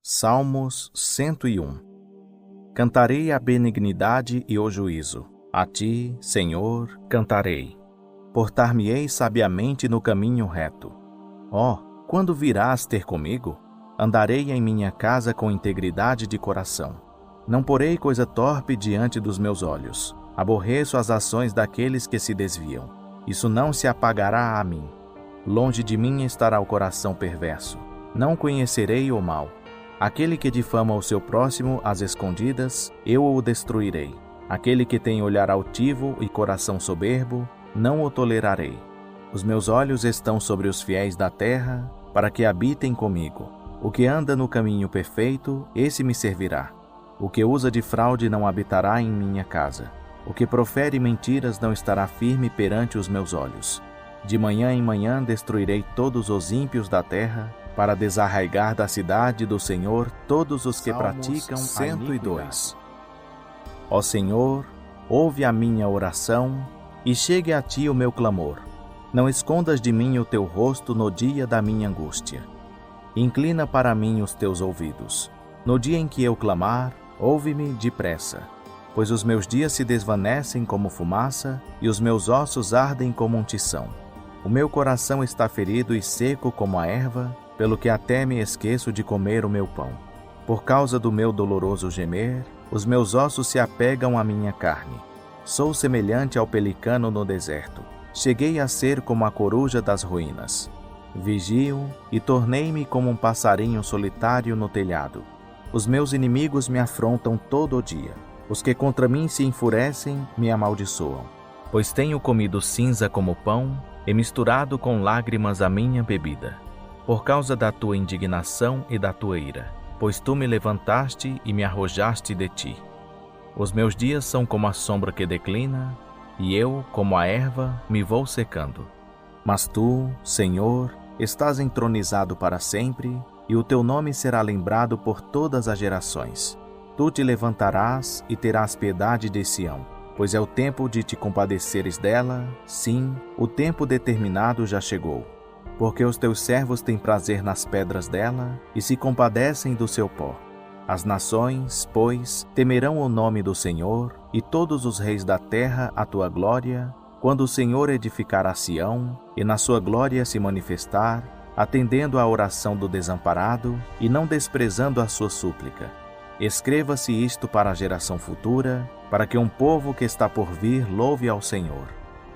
Salmos 101. Cantarei a benignidade e o juízo. A ti, Senhor, cantarei. Portar-me-ei sabiamente no caminho reto. Ó, quando virás ter comigo? Andarei em minha casa com integridade de coração. Não porei coisa torpe diante dos meus olhos. Aborreço as ações daqueles que se desviam. Isso não se apagará a mim. Longe de mim estará o coração perverso. Não conhecerei o mal. Aquele que difama o seu próximo às escondidas, eu o destruirei. Aquele que tem olhar altivo e coração soberbo, não o tolerarei. Os meus olhos estão sobre os fiéis da terra, para que habitem comigo. O que anda no caminho perfeito, esse me servirá. O que usa de fraude não habitará em minha casa. O que profere mentiras não estará firme perante os meus olhos. De manhã em manhã destruirei todos os ímpios da terra, para desarraigar da cidade do Senhor todos os que praticam a iniquidade. Ó Senhor, ouve a minha oração e chegue a ti o meu clamor. Não escondas de mim o teu rosto no dia da minha angústia. Inclina para mim os teus ouvidos. No dia em que eu clamar, ouve-me depressa. Pois os meus dias se desvanecem como fumaça e os meus ossos ardem como um tição. O meu coração está ferido e seco como a erva, pelo que até me esqueço de comer o meu pão. Por causa do meu doloroso gemer, os meus ossos se apegam à minha carne. Sou semelhante ao pelicano no deserto. Cheguei a ser como a coruja das ruínas. Vigio e tornei-me como um passarinho solitário no telhado. Os meus inimigos me afrontam todo o dia. Os que contra mim se enfurecem me amaldiçoam. Pois tenho comido cinza como pão e misturado com lágrimas a minha bebida. Por causa da tua indignação e da tua ira, pois tu me levantaste e me arrojaste de ti. Os meus dias são como a sombra que declina, e eu, como a erva, me vou secando. Mas tu, Senhor, estás entronizado para sempre, e o teu nome será lembrado por todas as gerações. Tu te levantarás e terás piedade de Sião, pois é o tempo de te compadeceres dela, sim, o tempo determinado já chegou. Porque os teus servos têm prazer nas pedras dela e se compadecem do seu pó. As nações, pois, temerão o nome do Senhor, e todos os reis da terra a tua glória, quando o Senhor edificar a Sião, e na sua glória se manifestar, atendendo à oração do desamparado, e não desprezando a sua súplica. Escreva-se isto para a geração futura, para que um povo que está por vir louve ao Senhor.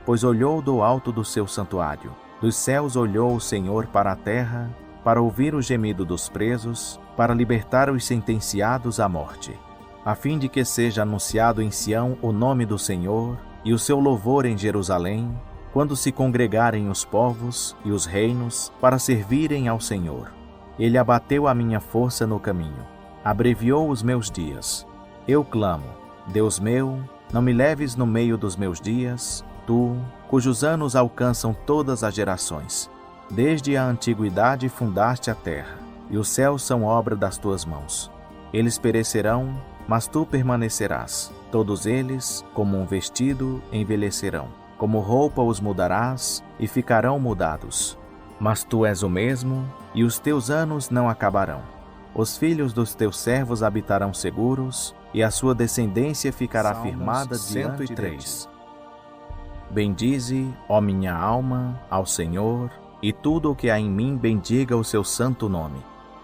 Pois olhou do alto do seu santuário, dos céus olhou o Senhor para a terra, para ouvir o gemido dos presos, para libertar os sentenciados à morte, a fim de que seja anunciado em Sião o nome do Senhor e o seu louvor em Jerusalém, quando se congregarem os povos e os reinos para servirem ao Senhor. Ele abateu a minha força no caminho, abreviou os meus dias. Eu clamo, Deus meu, não me leves no meio dos meus dias, tu, cujos anos alcançam todas as gerações. Desde a antiguidade fundaste a terra, e os céus são obra das tuas mãos. Eles perecerão, mas tu permanecerás. Todos eles, como um vestido, envelhecerão. Como roupa os mudarás, e ficarão mudados. Mas tu és o mesmo, e os teus anos não acabarão. Os filhos dos teus servos habitarão seguros, e a sua descendência ficará firmada diante de ti. Bendize, ó minha alma, ao Senhor, e tudo o que há em mim bendiga o seu santo nome.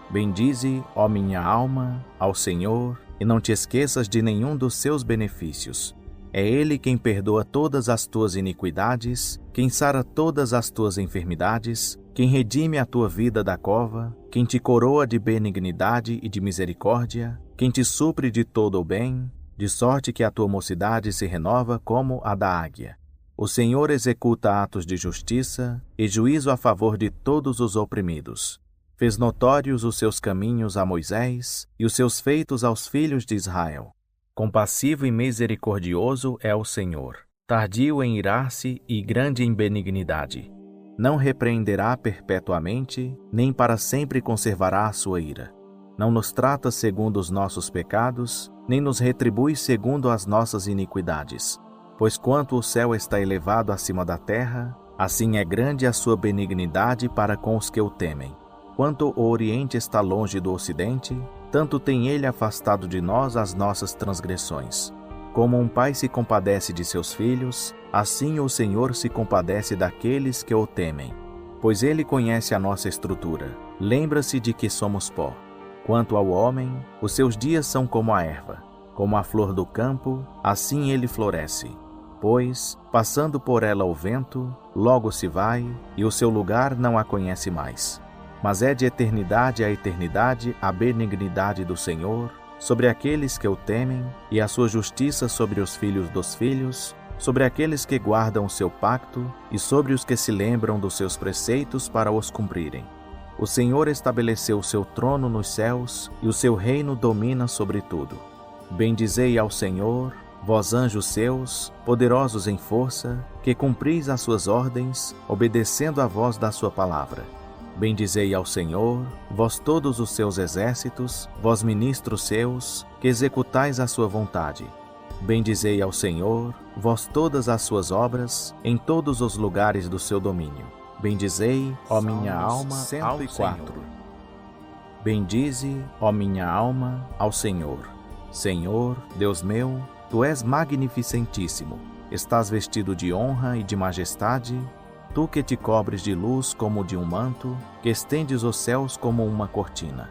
Bendize, ó minha alma, ao Senhor, e não te esqueças de nenhum dos seus benefícios. É Ele quem perdoa todas as tuas iniquidades, quem sara todas as tuas enfermidades, quem redime a tua vida da cova, quem te coroa de benignidade e de misericórdia, quem te supre de todo o bem, de sorte que a tua mocidade se renova como a da águia. O Senhor executa atos de justiça e juízo a favor de todos os oprimidos. Fez notórios os seus caminhos a Moisés e os seus feitos aos filhos de Israel. Compassivo e misericordioso é o Senhor, tardio em irar-se e grande em benignidade. Não repreenderá perpetuamente, nem para sempre conservará a sua ira. Não nos trata segundo os nossos pecados, nem nos retribui segundo as nossas iniquidades. Pois quanto o céu está elevado acima da terra, assim é grande a sua benignidade para com os que o temem. Quanto o Oriente está longe do Ocidente, tanto tem ele afastado de nós as nossas transgressões. Como um pai se compadece de seus filhos, assim o Senhor se compadece daqueles que o temem. Pois ele conhece a nossa estrutura, lembra-se de que somos pó. Quanto ao homem, os seus dias são como a erva, como a flor do campo, assim ele floresce. Pois, passando por ela o vento, logo se vai, e o seu lugar não a conhece mais. Mas é de eternidade a eternidade a benignidade do Senhor sobre aqueles que o temem, e a sua justiça sobre os filhos dos filhos, sobre aqueles que guardam o seu pacto, e sobre os que se lembram dos seus preceitos para os cumprirem. O Senhor estabeleceu o seu trono nos céus, e o seu reino domina sobre tudo. Bendizei ao Senhor, vós anjos seus, poderosos em força, que cumpris as suas ordens, obedecendo à voz da sua palavra. Bendizei ao Senhor, vós todos os seus exércitos, vós ministros seus, que executais a sua vontade. Bendizei ao Senhor, vós todas as suas obras, em todos os lugares do seu domínio. Bendizei, ó minha alma, ao Senhor. Bendize, ó minha alma, ao Senhor. Senhor, Deus meu, tu és magnificentíssimo. Estás vestido de honra e de majestade, tu que te cobres de luz como de um manto, que estendes os céus como uma cortina.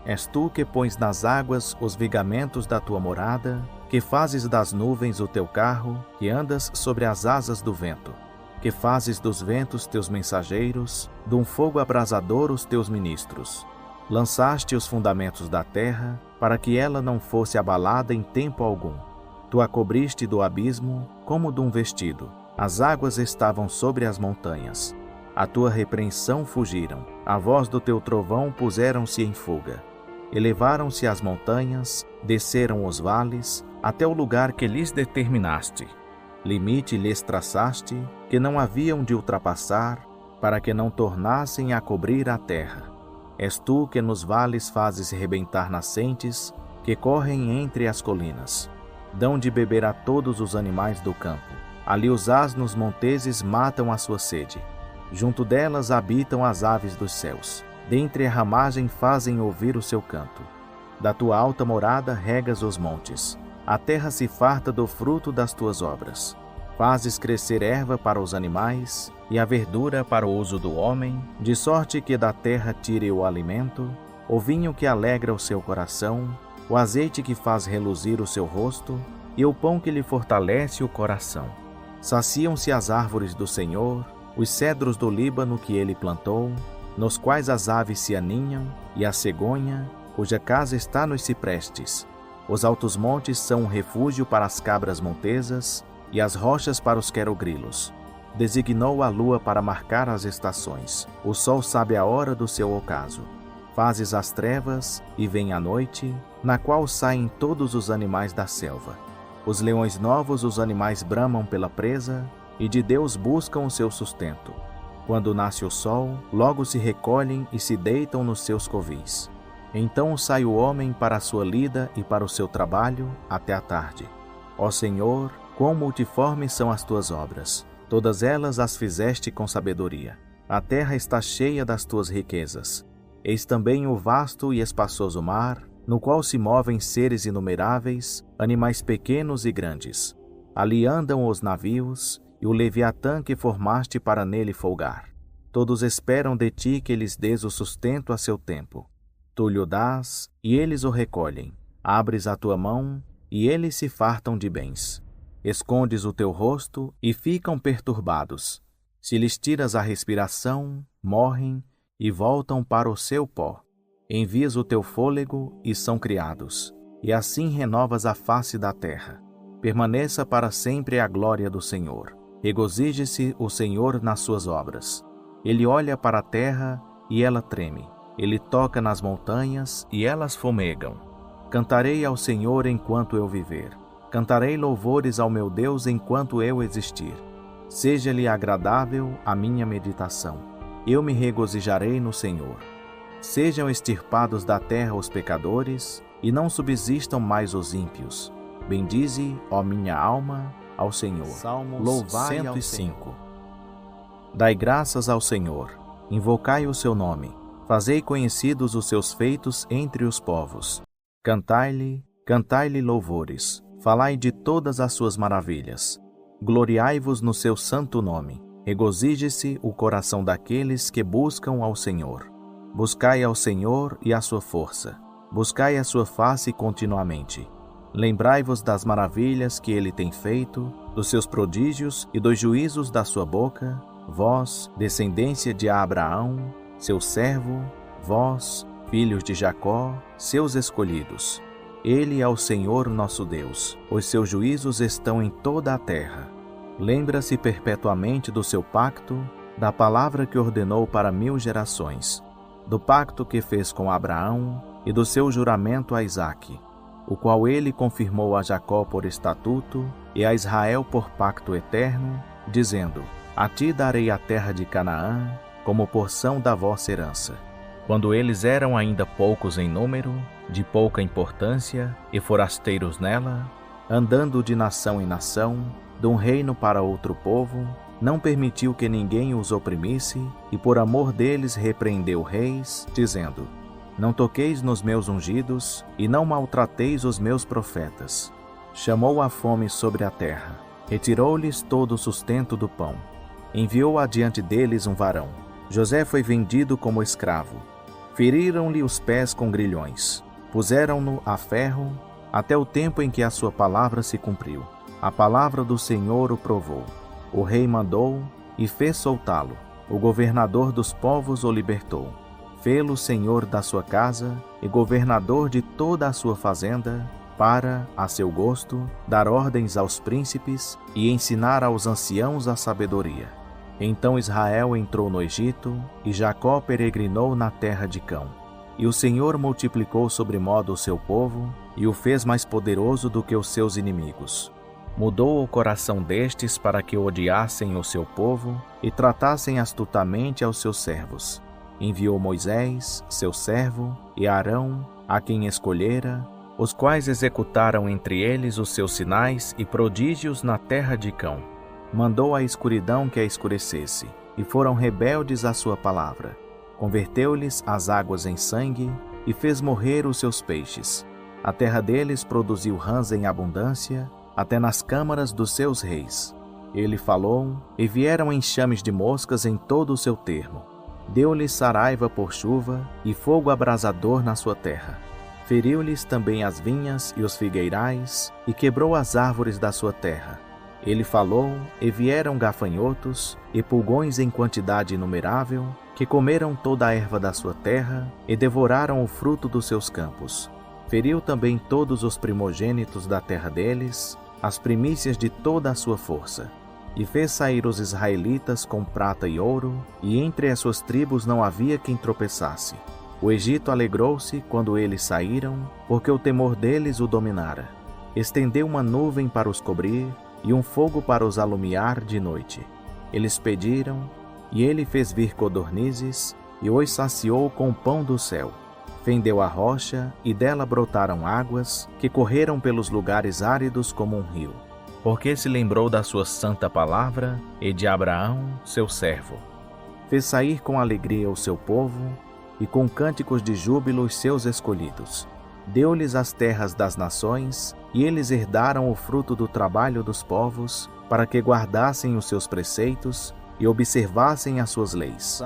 És tu que pões nas águas os vigamentos da tua morada, que fazes das nuvens o teu carro, que andas sobre as asas do vento, que fazes dos ventos teus mensageiros, de um fogo abrasador os teus ministros. Lançaste os fundamentos da terra, para que ela não fosse abalada em tempo algum. Tu a cobriste do abismo, como de um vestido. As águas estavam sobre as montanhas. A tua repreensão fugiram. A voz do teu trovão puseram-se em fuga. Elevaram-se as montanhas, desceram os vales, até o lugar que lhes determinaste. Limite lhes traçaste, que não haviam de ultrapassar, para que não tornassem a cobrir a terra. És tu que nos vales fazes rebentar nascentes, que correm entre as colinas. Dão de beber a todos os animais do campo. Ali os asnos monteses matam a sua sede. Junto delas habitam as aves dos céus. Dentre a ramagem fazem ouvir o seu canto. Da tua alta morada regas os montes. A terra se farta do fruto das tuas obras. Fazes crescer erva para os animais e a verdura para o uso do homem, de sorte que da terra tire o alimento, o vinho que alegra o seu coração, o azeite que faz reluzir o seu rosto e o pão que lhe fortalece o coração. Saciam-se as árvores do Senhor, os cedros do Líbano que ele plantou, nos quais as aves se aninham, e a cegonha, cuja casa está nos ciprestes. Os altos montes são um refúgio para as cabras montesas, e as rochas para os querogrilos. Designou a lua para marcar as estações. O sol sabe a hora do seu ocaso. Fazes as trevas, e vem a noite, na qual saem todos os animais da selva. Os leões novos, os animais bramam pela presa, e de Deus buscam o seu sustento. Quando nasce o sol, logo se recolhem e se deitam nos seus covis. Então sai o homem para a sua lida e para o seu trabalho até a tarde. Ó Senhor, quão multiformes são as tuas obras! Todas elas as fizeste com sabedoria. A terra está cheia das tuas riquezas. Eis também o vasto e espaçoso mar, no qual se movem seres inumeráveis, animais pequenos e grandes. Ali andam os navios, e o Leviatã que formaste para nele folgar. Todos esperam de ti que lhes dês o sustento a seu tempo. Tu lhe o dás, e eles o recolhem. Abres a tua mão, e eles se fartam de bens. Escondes o teu rosto, e ficam perturbados. Se lhes tiras a respiração, morrem, e voltam para o seu pó. Envias o teu fôlego, e são criados. E assim renovas a face da terra. Permaneça para sempre a glória do Senhor. Regozije-se o Senhor nas suas obras. Ele olha para a terra, e ela treme. Ele toca nas montanhas, e elas fumegam. Cantarei ao Senhor enquanto eu viver. Cantarei louvores ao meu Deus enquanto eu existir. Seja-lhe agradável a minha meditação. Eu me regozijarei no Senhor. Sejam extirpados da terra os pecadores, e não subsistam mais os ímpios. Bendize, ó minha alma, ao Senhor. Salmos Louvai 105. ao Senhor. Dai graças ao Senhor, invocai o seu nome, Fazei conhecidos os seus feitos entre os povos. Cantai-lhe louvores. Falai de todas as suas maravilhas. Gloriai-vos no seu santo nome. Regozije-se o coração daqueles que buscam ao Senhor. Buscai ao Senhor e a sua força. Buscai a sua face continuamente. Lembrai-vos das maravilhas que ele tem feito, dos seus prodígios e dos juízos da sua boca, vós, descendência de Abraão, seu servo, vós, filhos de Jacó, seus escolhidos. Ele é o Senhor nosso Deus, os seus juízos estão em toda a terra. Lembra-se perpetuamente do seu pacto, da palavra que ordenou para 1000 gerações, do pacto que fez com Abraão e do seu juramento a Isaque, o qual ele confirmou a Jacó por estatuto e a Israel por pacto eterno, dizendo: A ti darei a terra de Canaã como porção da vossa herança. Quando eles eram ainda poucos em número, de pouca importância e forasteiros nela, andando de nação em nação, de um reino para outro povo, não permitiu que ninguém os oprimisse, e por amor deles repreendeu reis, dizendo: Não toqueis nos meus ungidos, e não maltrateis os meus profetas. Chamou a fome sobre a terra, retirou-lhes todo o sustento do pão. Enviou adiante deles um varão. José foi vendido como escravo. Feriram-lhe os pés com grilhões. Puseram-no a ferro, até o tempo em que a sua palavra se cumpriu. A palavra do Senhor o provou. O rei mandou e fez soltá-lo. O governador dos povos o libertou. Fê-lo senhor da sua casa e governador de toda a sua fazenda, para, a seu gosto, dar ordens aos príncipes e ensinar aos anciãos a sabedoria. Então Israel entrou no Egito, e Jacó peregrinou na terra de Cão. E o Senhor multiplicou sobremodo o seu povo, e o fez mais poderoso do que os seus inimigos. Mudou o coração destes para que odiassem o seu povo e tratassem astutamente aos seus servos. Enviou Moisés, seu servo, e Arão, a quem escolhera, os quais executaram entre eles os seus sinais e prodígios na terra de Cão. Mandou a escuridão que a escurecesse, e foram rebeldes à sua palavra. Converteu-lhes as águas em sangue, e fez morrer os seus peixes. A terra deles produziu rãs em abundância, até nas câmaras dos seus reis. Ele falou, e vieram enxames de moscas em todo o seu termo. Deu-lhes saraiva por chuva, e fogo abrasador na sua terra. Feriu-lhes também as vinhas e os figueirais, e quebrou as árvores da sua terra. Ele falou, e vieram gafanhotos, e pulgões em quantidade inumerável, que comeram toda a erva da sua terra, e devoraram o fruto dos seus campos. Feriu também todos os primogênitos da terra deles, as primícias de toda a sua força. E fez sair os israelitas com prata e ouro, e entre as suas tribos não havia quem tropeçasse. O Egito alegrou-se quando eles saíram, porque o temor deles o dominara. Estendeu uma nuvem para os cobrir, e um fogo para os alumiar de noite. Eles pediram, e ele fez vir codornizes, e os saciou com o pão do céu. Fendeu a rocha, e dela brotaram águas, que correram pelos lugares áridos como um rio. Porque se lembrou da sua santa palavra, e de Abraão, seu servo. Fez sair com alegria o seu povo, e com cânticos de júbilo os seus escolhidos. Deu-lhes as terras das nações, e eles herdaram o fruto do trabalho dos povos, para que guardassem os seus preceitos e observassem as suas leis.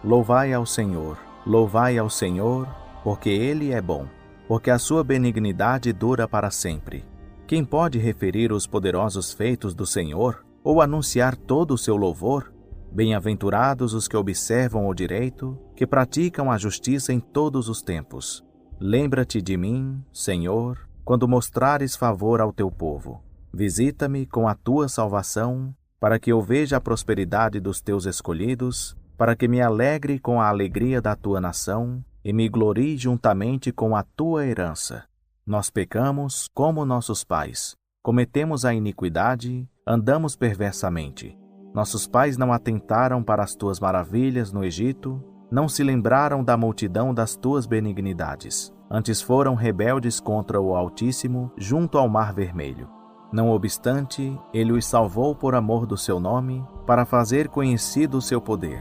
Louvai ao Senhor. Louvai ao Senhor, porque Ele é bom, porque a sua benignidade dura para sempre. Quem pode referir os poderosos feitos do Senhor, ou anunciar todo o seu louvor? Bem-aventurados os que observam o direito, que praticam a justiça em todos os tempos. Lembra-te de mim, Senhor, quando mostrares favor ao teu povo. Visita-me com a tua salvação, para que eu veja a prosperidade dos teus escolhidos, para que me alegre com a alegria da tua nação, e me glorie juntamente com a tua herança. Nós pecamos como nossos pais, cometemos a iniquidade, andamos perversamente. Nossos pais não atentaram para as tuas maravilhas no Egito, não se lembraram da multidão das tuas benignidades. Antes foram rebeldes contra o Altíssimo, junto ao Mar Vermelho. Não obstante, ele os salvou por amor do seu nome, para fazer conhecido o seu poder.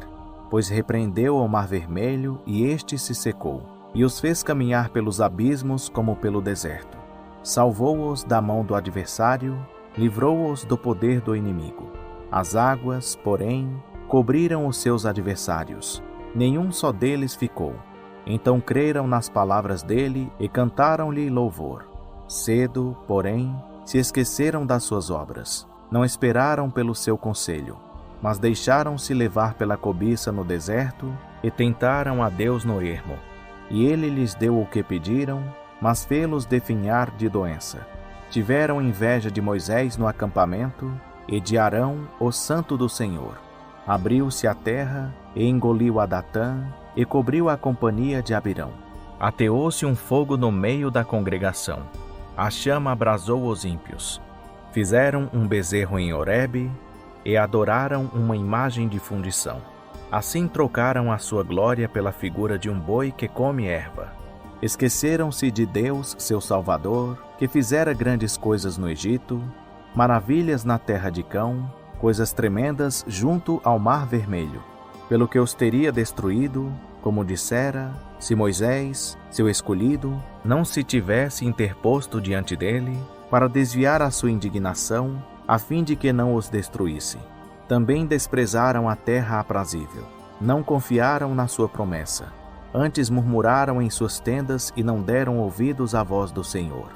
pois repreendeu ao mar vermelho, e este se secou, e os fez caminhar pelos abismos como pelo deserto. Salvou-os da mão do adversário, livrou-os do poder do inimigo. As águas, porém, cobriram os seus adversários. Nenhum só deles ficou. Então creram nas palavras dele e cantaram-lhe louvor. Cedo, porém, se esqueceram das suas obras. Não esperaram pelo seu conselho, mas deixaram-se levar pela cobiça no deserto e tentaram a Deus no ermo. E ele lhes deu o que pediram, mas fê-los definhar de doença. Tiveram inveja de Moisés no acampamento e de Arão, o santo do Senhor. Abriu-se a terra e engoliu a Datã e cobriu a companhia de Abirão. Ateou-se um fogo no meio da congregação. A chama abrasou os ímpios. Fizeram um bezerro em Horebe e adoraram uma imagem de fundição. Assim trocaram a sua glória pela figura de um boi que come erva. Esqueceram-se de Deus, seu Salvador, que fizera grandes coisas no Egito, maravilhas na terra de Cão, coisas tremendas junto ao mar vermelho, pelo que os teria destruído, como dissera, se Moisés, seu escolhido, não se tivesse interposto diante dele, para desviar a sua indignação, a fim de que não os destruísse. Também desprezaram a terra aprazível, não confiaram na sua promessa. Antes murmuraram em suas tendas e não deram ouvidos à voz do Senhor.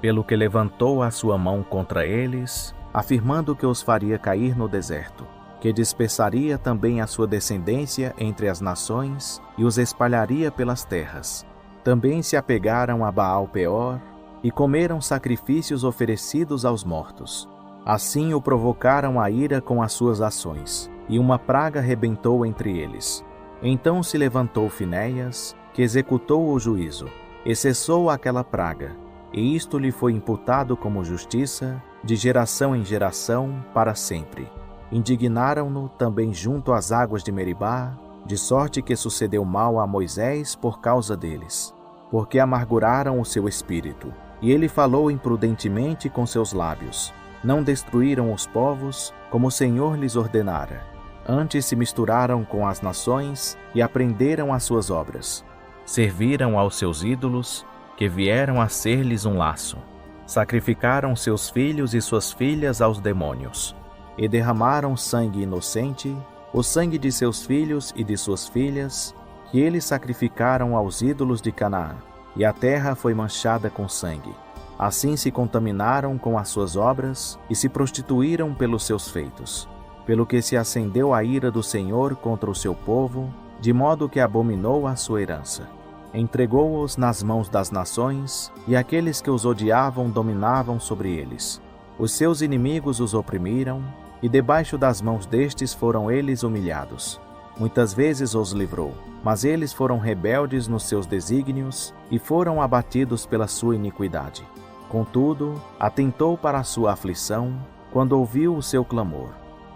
Pelo que levantou a sua mão contra eles, afirmando que os faria cair no deserto, que dispersaria também a sua descendência entre as nações e os espalharia pelas terras. Também se apegaram a Baal-Peor e comeram sacrifícios oferecidos aos mortos. Assim o provocaram a ira com as suas ações, e uma praga rebentou entre eles. Então se levantou Finéias, que executou o juízo, e cessou aquela praga, e isto lhe foi imputado como justiça, de geração em geração, para sempre. Indignaram-no também junto às águas de Meribá, de sorte que sucedeu mal a Moisés por causa deles, porque amarguraram o seu espírito, e ele falou imprudentemente com seus lábios. Não destruíram os povos, como o Senhor lhes ordenara. Antes se misturaram com as nações e aprenderam as suas obras. Serviram aos seus ídolos, que vieram a ser-lhes um laço. Sacrificaram seus filhos e suas filhas aos demônios. E derramaram sangue inocente, o sangue de seus filhos e de suas filhas, que eles sacrificaram aos ídolos de Canaã, e a terra foi manchada com sangue. Assim se contaminaram com as suas obras e se prostituíram pelos seus feitos, pelo que se acendeu a ira do Senhor contra o seu povo, de modo que abominou a sua herança. Entregou-os nas mãos das nações, e aqueles que os odiavam dominavam sobre eles. Os seus inimigos os oprimiram, e debaixo das mãos destes foram eles humilhados. Muitas vezes os livrou, mas eles foram rebeldes nos seus desígnios e foram abatidos pela sua iniquidade. Contudo, atentou para a sua aflição, quando ouviu o seu clamor,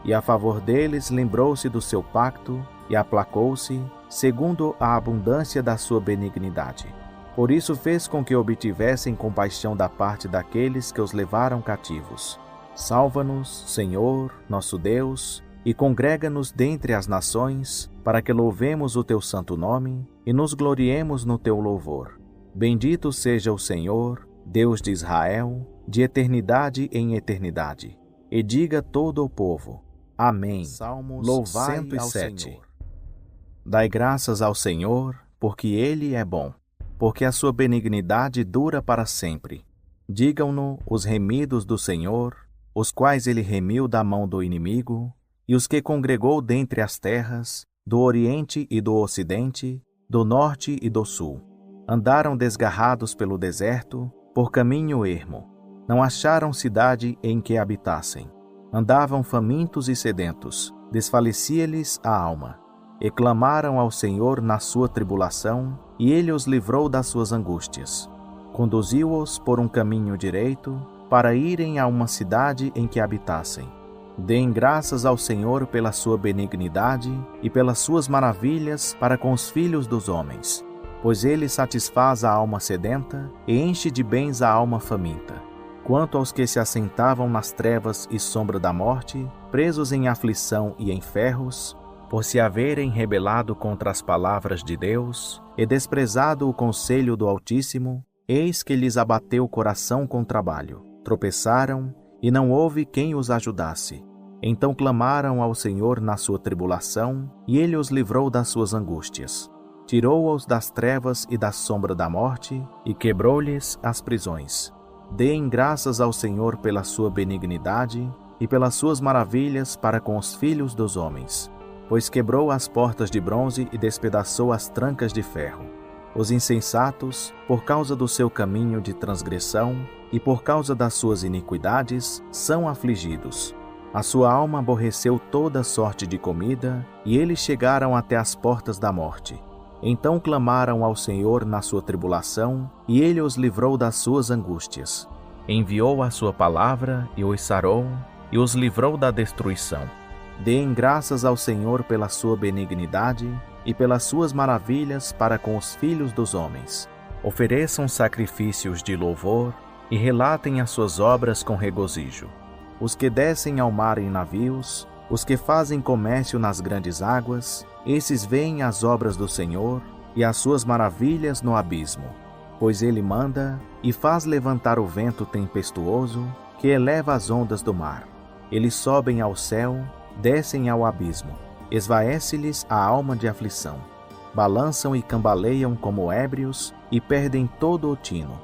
e a favor deles lembrou-se do seu pacto, e aplacou-se, segundo a abundância da sua benignidade. Por isso fez com que obtivessem compaixão da parte daqueles que os levaram cativos. Salva-nos, Senhor, nosso Deus, e congrega-nos dentre as nações, para que louvemos o teu santo nome e nos gloriemos no teu louvor. Bendito seja o Senhor, Deus de Israel, de eternidade em eternidade. E diga todo o povo: Amém. Salmos Louvai 107. Ao Senhor. Dai graças ao Senhor, porque Ele é bom, porque a sua benignidade dura para sempre. Digam-no os remidos do Senhor, os quais Ele remiu da mão do inimigo, e os que congregou dentre as terras, do Oriente e do Ocidente, do Norte e do Sul. Andaram desgarrados pelo deserto, por caminho ermo. Não acharam cidade em que habitassem. Andavam famintos e sedentos, desfalecia-lhes a alma. E clamaram ao Senhor na sua tribulação, e Ele os livrou das suas angústias. Conduziu-os por um caminho direito, para irem a uma cidade em que habitassem. Deem graças ao Senhor pela sua benignidade e pelas suas maravilhas para com os filhos dos homens. Pois Ele satisfaz a alma sedenta e enche de bens a alma faminta. Quanto aos que se assentavam nas trevas e sombra da morte, presos em aflição e em ferros, por se haverem rebelado contra as palavras de Deus e desprezado o conselho do Altíssimo, eis que lhes abateu o coração com trabalho. Tropeçaram, e não houve quem os ajudasse. Então clamaram ao Senhor na sua tribulação, e Ele os livrou das suas angústias. Tirou-os das trevas e da sombra da morte, e quebrou-lhes as prisões. Deem graças ao Senhor pela sua benignidade e pelas suas maravilhas para com os filhos dos homens. Pois quebrou as portas de bronze e despedaçou as trancas de ferro. Os insensatos, por causa do seu caminho de transgressão e por causa das suas iniquidades, são afligidos. A sua alma aborreceu toda sorte de comida, e eles chegaram até as portas da morte. Então clamaram ao Senhor na sua tribulação, e Ele os livrou das suas angústias. Enviou a sua palavra e os sarou, e os livrou da destruição. Deem graças ao Senhor pela sua benignidade e pelas suas maravilhas para com os filhos dos homens. Ofereçam sacrifícios de louvor e relatem as suas obras com regozijo. Os que descem ao mar em navios, os que fazem comércio nas grandes águas, esses veem as obras do Senhor e as suas maravilhas no abismo. Pois Ele manda e faz levantar o vento tempestuoso que eleva as ondas do mar. Eles sobem ao céu, descem ao abismo, esvaece-lhes a alma de aflição. Balançam e cambaleiam como ébrios e perdem todo o tino.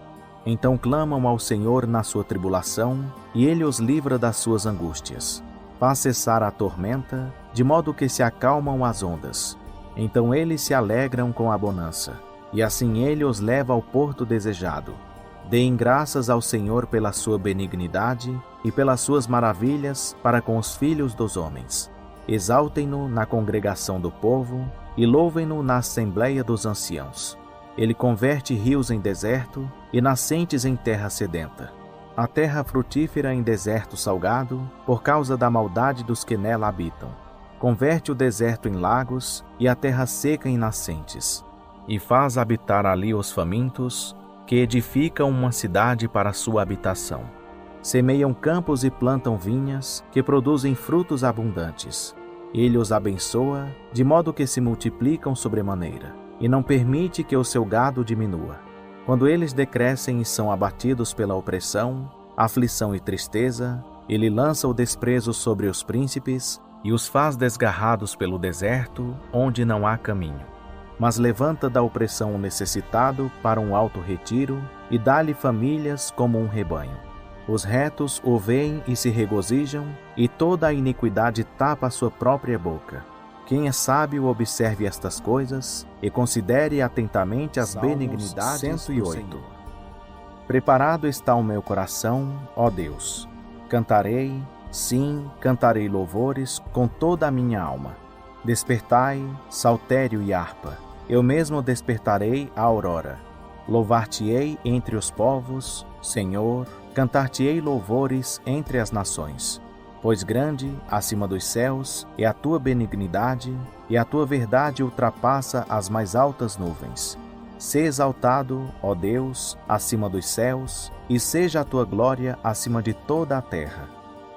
Então clamam ao Senhor na sua tribulação, e Ele os livra das suas angústias. Faz cessar a tormenta, de modo que se acalmam as ondas. Então eles se alegram com a bonança, e assim Ele os leva ao porto desejado. Deem graças ao Senhor pela sua benignidade e pelas suas maravilhas para com os filhos dos homens. Exaltem-no na congregação do povo e louvem-no na assembleia dos anciãos. Ele converte rios em deserto e nascentes em terra sedenta. A terra frutífera em deserto salgado, por causa da maldade dos que nela habitam. Converte o deserto em lagos e a terra seca em nascentes. E faz habitar ali os famintos, que edificam uma cidade para sua habitação. Semeiam campos e plantam vinhas, que produzem frutos abundantes. Ele os abençoa, de modo que se multiplicam sobremaneira, e não permite que o seu gado diminua. Quando eles decrescem e são abatidos pela opressão, aflição e tristeza, Ele lança o desprezo sobre os príncipes e os faz desgarrados pelo deserto, onde não há caminho. Mas levanta da opressão o necessitado para um alto retiro e dá-lhe famílias como um rebanho. Os retos o veem e se regozijam, e toda a iniquidade tapa a sua própria boca. Quem é sábio observe estas coisas e considere atentamente as benignidades do Senhor. Preparado está o meu coração, ó Deus. Cantarei, sim, cantarei louvores com toda a minha alma. Despertai, saltério e harpa. Eu mesmo despertarei a aurora. Louvar-te-ei entre os povos, Senhor, cantar-te-ei louvores entre as nações. Pois grande, acima dos céus, é a tua benignidade, e a tua verdade ultrapassa as mais altas nuvens. Sê exaltado, ó Deus, acima dos céus, e seja a tua glória acima de toda a terra.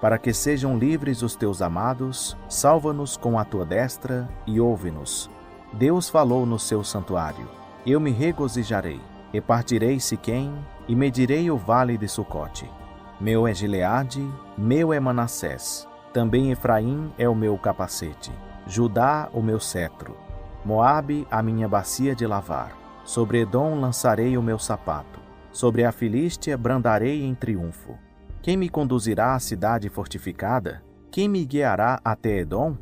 Para que sejam livres os teus amados, salva-nos com a tua destra e ouve-nos. Deus falou no seu santuário. Eu me regozijarei, repartirei Siquém e medirei o vale de Sucote. Meu é Gileade, meu é Manassés. Também Efraim é o meu capacete. Judá, o meu cetro. Moabe, a minha bacia de lavar. Sobre Edom lançarei o meu sapato. Sobre a Filístia brandarei em triunfo. Quem me conduzirá à cidade fortificada? Quem me guiará até Edom?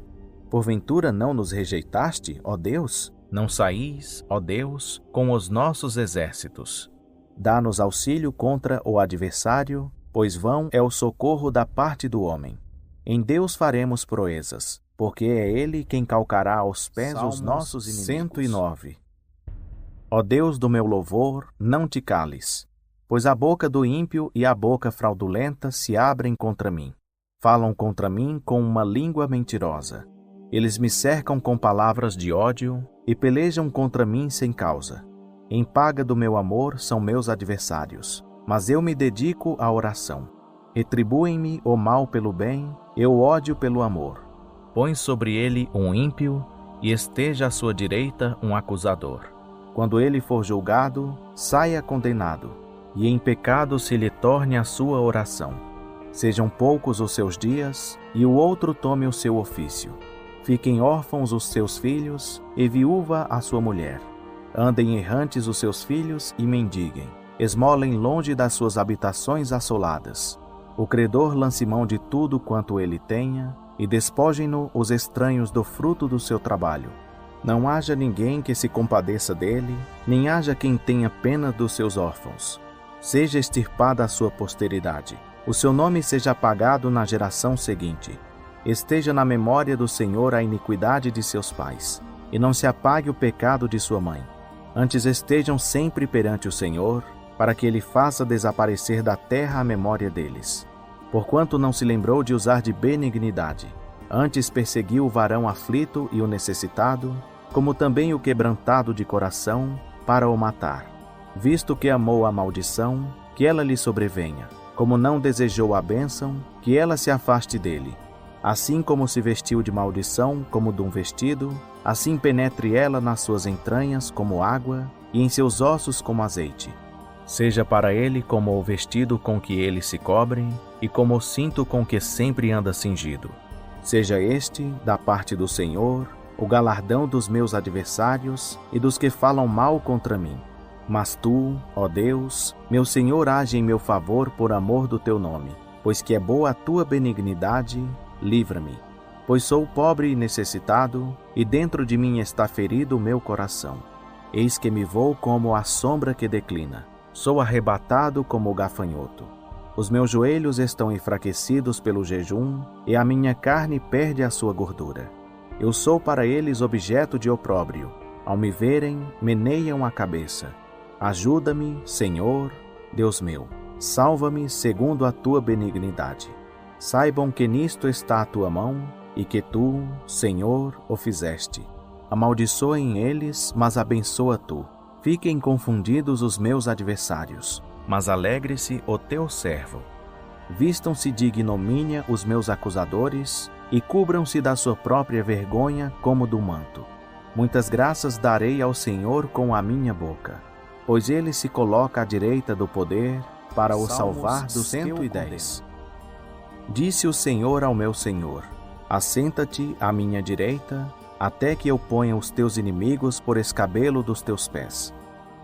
Porventura não nos rejeitaste, ó Deus? Não saís, ó Deus, com os nossos exércitos. Dá-nos auxílio contra o adversário, pois vão é o socorro da parte do homem. Em Deus faremos proezas, porque é Ele quem calcará aos pés Salmos os nossos inimigos. 109. Ó Deus do meu louvor, não te cales, pois a boca do ímpio e a boca fraudulenta se abrem contra mim. Falam contra mim com uma língua mentirosa. Eles me cercam com palavras de ódio e pelejam contra mim sem causa. Em paga do meu amor são meus adversários, mas eu me dedico à oração. Retribuem-me o mal pelo bem, eu ódio pelo amor. põe sobre ele um ímpio e esteja à sua direita um acusador. Quando ele for julgado, saia condenado, e em pecado se lhe torne a sua oração. Sejam poucos os seus dias, e o outro tome o seu ofício. Fiquem órfãos os seus filhos, e viúva a sua mulher. Andem errantes os seus filhos e mendiguem. Esmolem longe das suas habitações assoladas. O credor lance mão de tudo quanto ele tenha, e despojem-no os estranhos do fruto do seu trabalho. Não haja ninguém que se compadeça dele, nem haja quem tenha pena dos seus órfãos. Seja extirpada a sua posteridade. O seu nome seja apagado na geração seguinte. Esteja na memória do Senhor a iniquidade de seus pais, e não se apague o pecado de sua mãe. Antes estejam sempre perante o Senhor, para que ele faça desaparecer da terra a memória deles. Porquanto não se lembrou de usar de benignidade, antes perseguiu o varão aflito e o necessitado, como também o quebrantado de coração, para o matar. Visto que amou a maldição, que ela lhe sobrevenha, como não desejou a bênção, que ela se afaste dele. Assim como se vestiu de maldição, como de um vestido, assim penetre ela nas suas entranhas como água, e em seus ossos como azeite. Seja para ele como o vestido com que ele se cobre, e como o cinto com que sempre anda cingido. Seja este, da parte do Senhor, o galardão dos meus adversários e dos que falam mal contra mim. Mas tu, ó Deus, meu Senhor, age em meu favor por amor do teu nome, pois que é boa a tua benignidade, livra-me. Pois sou pobre e necessitado, e dentro de mim está ferido o meu coração. Eis que me vou como a sombra que declina. Sou arrebatado como o gafanhoto. Os meus joelhos estão enfraquecidos pelo jejum, e a minha carne perde a sua gordura. Eu sou para eles objeto de opróbrio. Ao me verem, meneiam a cabeça. Ajuda-me, Senhor, Deus meu. Salva-me segundo a tua benignidade. Saibam que nisto está a tua mão, e que tu, Senhor, o fizeste. Amaldiçoem eles, mas abençoa tu. Fiquem confundidos os meus adversários, mas alegre-se o teu servo. Vistam-se de ignomínia os meus acusadores, e cubram-se da sua própria vergonha como do manto. Muitas graças darei ao Senhor com a minha boca, pois ele se coloca à direita do poder para o salvar do 110. Disse o Senhor ao meu Senhor: assenta-te à minha direita, até que eu ponha os teus inimigos por escabelo dos teus pés.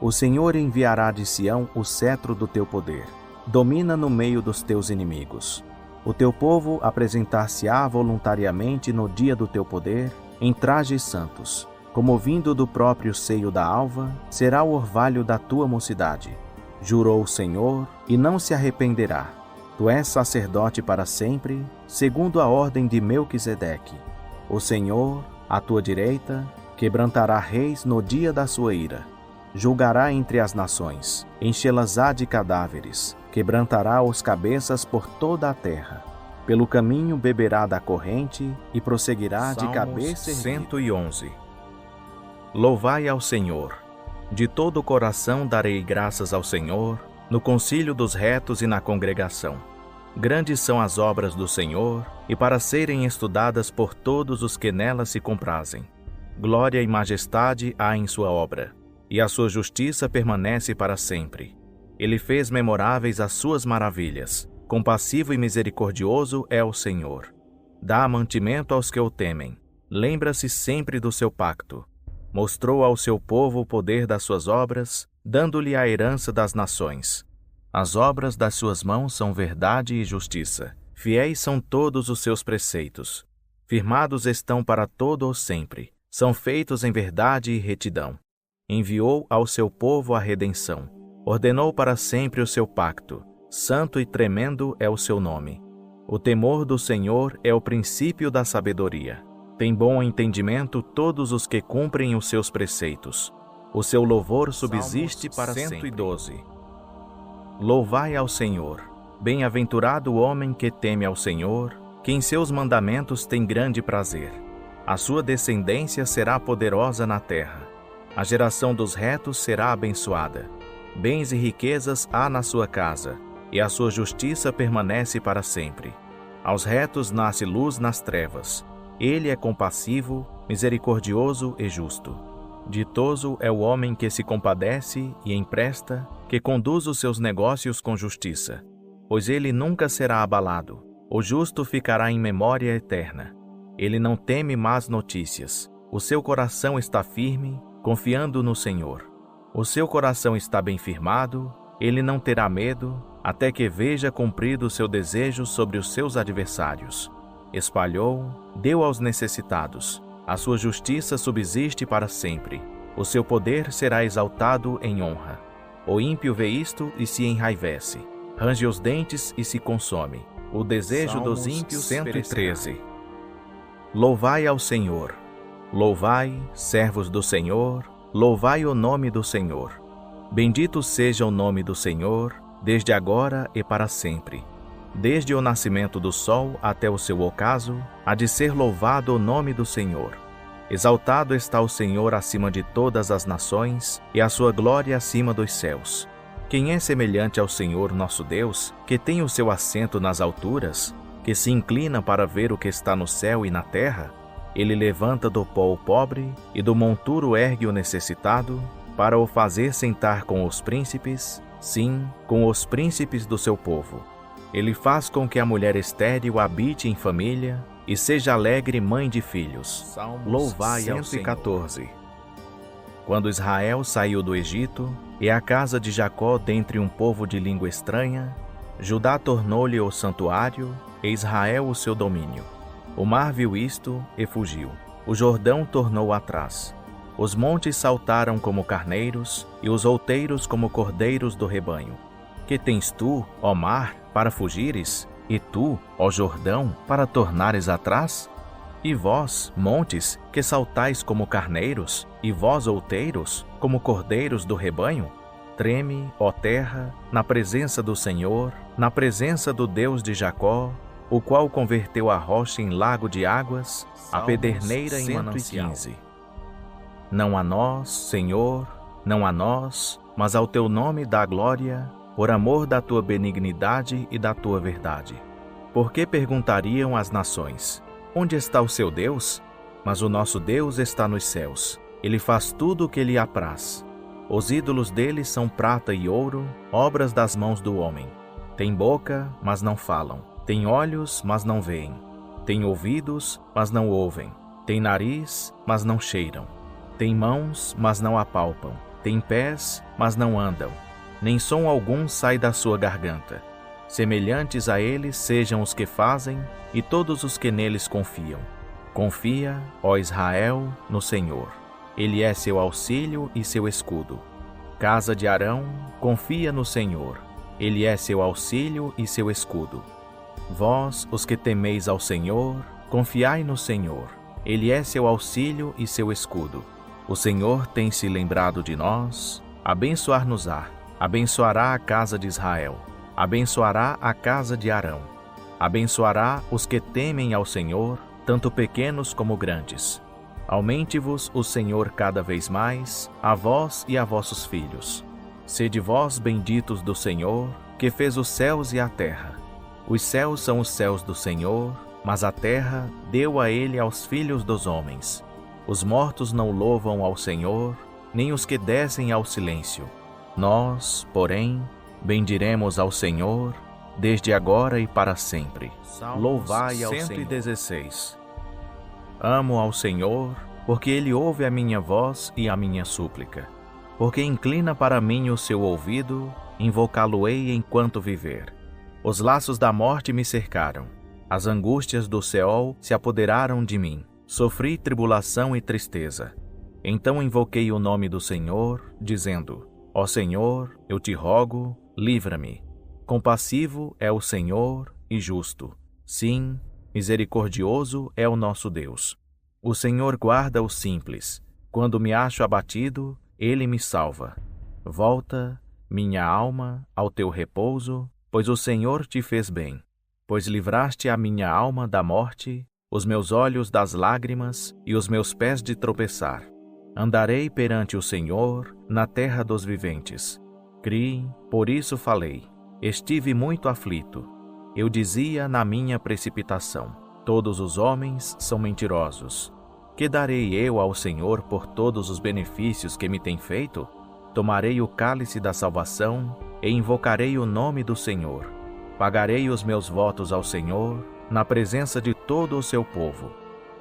O Senhor enviará de Sião o cetro do teu poder. Domina no meio dos teus inimigos. O teu povo apresentar-se-á voluntariamente no dia do teu poder, em trajes santos. Como vindo do próprio seio da alva, será o orvalho da tua mocidade. Jurou o Senhor, e não se arrependerá. Tu és sacerdote para sempre, segundo a ordem de Melquisedeque. O Senhor, à tua direita, quebrantará reis no dia da sua ira. Julgará entre as nações, enchê-las-á de cadáveres, quebrantará os cabeças por toda a terra. Pelo caminho beberá da corrente e prosseguirá de cabeça erguida. 111. Louvai ao Senhor. De todo o coração darei graças ao Senhor, no concílio dos retos e na congregação. Grandes são as obras do Senhor, e para serem estudadas por todos os que nelas se comprazem. Glória e majestade há em sua obra, e a sua justiça permanece para sempre. Ele fez memoráveis as suas maravilhas. Compassivo e misericordioso é o Senhor. Dá mantimento aos que o temem. Lembra-se sempre do seu pacto. Mostrou ao seu povo o poder das suas obras, dando-lhe a herança das nações. As obras das suas mãos são verdade e justiça. Fiéis são todos os seus preceitos. Firmados estão para todo o sempre. São feitos em verdade e retidão. Enviou ao seu povo a redenção. Ordenou para sempre o seu pacto. Santo e tremendo é o seu nome. O temor do Senhor é o princípio da sabedoria. Tem bom entendimento todos os que cumprem os seus preceitos. O seu louvor subsiste para 112. Sempre. Louvai ao Senhor. Bem-aventurado o homem que teme ao Senhor, que em seus mandamentos tem grande prazer. A sua descendência será poderosa na terra. A geração dos retos será abençoada. Bens e riquezas há na sua casa, e a sua justiça permanece para sempre. Aos retos nasce luz nas trevas. Ele é compassivo, misericordioso e justo. Ditoso é o homem que se compadece e empresta, que conduz os seus negócios com justiça, pois ele nunca será abalado. O justo ficará em memória eterna. Ele não teme más notícias. O seu coração está firme, confiando no Senhor. O seu coração está bem firmado, ele não terá medo, até que veja cumprido o seu desejo sobre os seus adversários. Espalhou, deu aos necessitados. A sua justiça subsiste para sempre. O seu poder será exaltado em honra. O ímpio vê isto e se enraivece. Range os dentes e se consome. O desejo dos ímpios 113. Louvai ao Senhor. Louvai, servos do Senhor, louvai o nome do Senhor. Bendito seja o nome do Senhor, desde agora e para sempre. Desde o nascimento do sol até o seu ocaso, há de ser louvado o nome do Senhor. Exaltado está o Senhor acima de todas as nações, e a sua glória acima dos céus. Quem é semelhante ao Senhor nosso Deus, que tem o seu assento nas alturas, que se inclina para ver o que está no céu e na terra? Ele levanta do pó o pobre, e do monturo ergue o necessitado, para o fazer sentar com os príncipes, sim, com os príncipes do seu povo. Ele faz com que a mulher estéril habite em família, e seja alegre mãe de filhos. Louvai ao 114. Quando Israel saiu do Egito, e a casa de Jacó dentre um povo de língua estranha, Judá tornou-lhe o santuário, e Israel o seu domínio. O mar viu isto e fugiu. O Jordão tornou atrás. Os montes saltaram como carneiros, e os outeiros como cordeiros do rebanho. Que tens tu, ó mar, para fugires? E tu, ó Jordão, para tornares atrás? E vós, montes, que saltais como carneiros, e vós, outeiros, como cordeiros do rebanho? Treme, ó terra, na presença do Senhor, na presença do Deus de Jacó, o qual converteu a rocha em lago de águas, a pederneira em manancial. Não a nós, Senhor, não a nós, mas ao teu nome dá glória, por amor da tua benignidade e da tua verdade. Por que perguntariam as nações: onde está o seu Deus? Mas o nosso Deus está nos céus. Ele faz tudo o que lhe apraz. Os ídolos dele são prata e ouro, obras das mãos do homem. Tem boca, mas não falam. Tem olhos, mas não veem. Tem ouvidos, mas não ouvem. Tem nariz, mas não cheiram. Tem mãos, mas não apalpam. Tem pés, mas não andam. Nem som algum sai da sua garganta. Semelhantes a eles sejam os que fazem, e todos os que neles confiam. Confia, ó Israel, no Senhor. Ele é seu auxílio e seu escudo. Casa de Arão, confia no Senhor. Ele é seu auxílio e seu escudo. Vós, os que temeis ao Senhor, confiai no Senhor. Ele é seu auxílio e seu escudo. O Senhor tem se lembrado de nós, abençoar-nos-á. Abençoará a casa de Israel. Abençoará a casa de Arão. Abençoará os que temem ao Senhor, tanto pequenos como grandes. Aumente-vos o Senhor cada vez mais, a vós e a vossos filhos. Sede vós benditos do Senhor, que fez os céus e a terra. Os céus são os céus do Senhor, mas a terra deu a ele aos filhos dos homens. Os mortos não louvam ao Senhor, nem os que descem ao silêncio. Nós, porém, bendiremos ao Senhor, desde agora e para sempre. Louvai ao 116. Amo ao Senhor, porque Ele ouve a minha voz e a minha súplica. Porque inclina para mim o seu ouvido, invocá-lo-ei enquanto viver. Os laços da morte me cercaram. As angústias do Seol se apoderaram de mim. Sofri tribulação e tristeza. Então invoquei o nome do Senhor, dizendo: ó Senhor, eu te rogo, livra-me. Compassivo é o Senhor e justo. Sim, misericordioso é o nosso Deus. O Senhor guarda os simples. Quando me acho abatido, Ele me salva. Volta, minha alma, ao teu repouso, pois o Senhor te fez bem. Pois livraste a minha alma da morte, os meus olhos das lágrimas e os meus pés de tropeçar. Andarei perante o Senhor na terra dos viventes. Criei, por isso falei. Estive muito aflito. Eu dizia na minha precipitação: Todos os homens são mentirosos. Que darei eu ao Senhor por todos os benefícios que me tem feito? Tomarei o cálice da salvação e invocarei o nome do Senhor. Pagarei os meus votos ao Senhor na presença de todo o seu povo.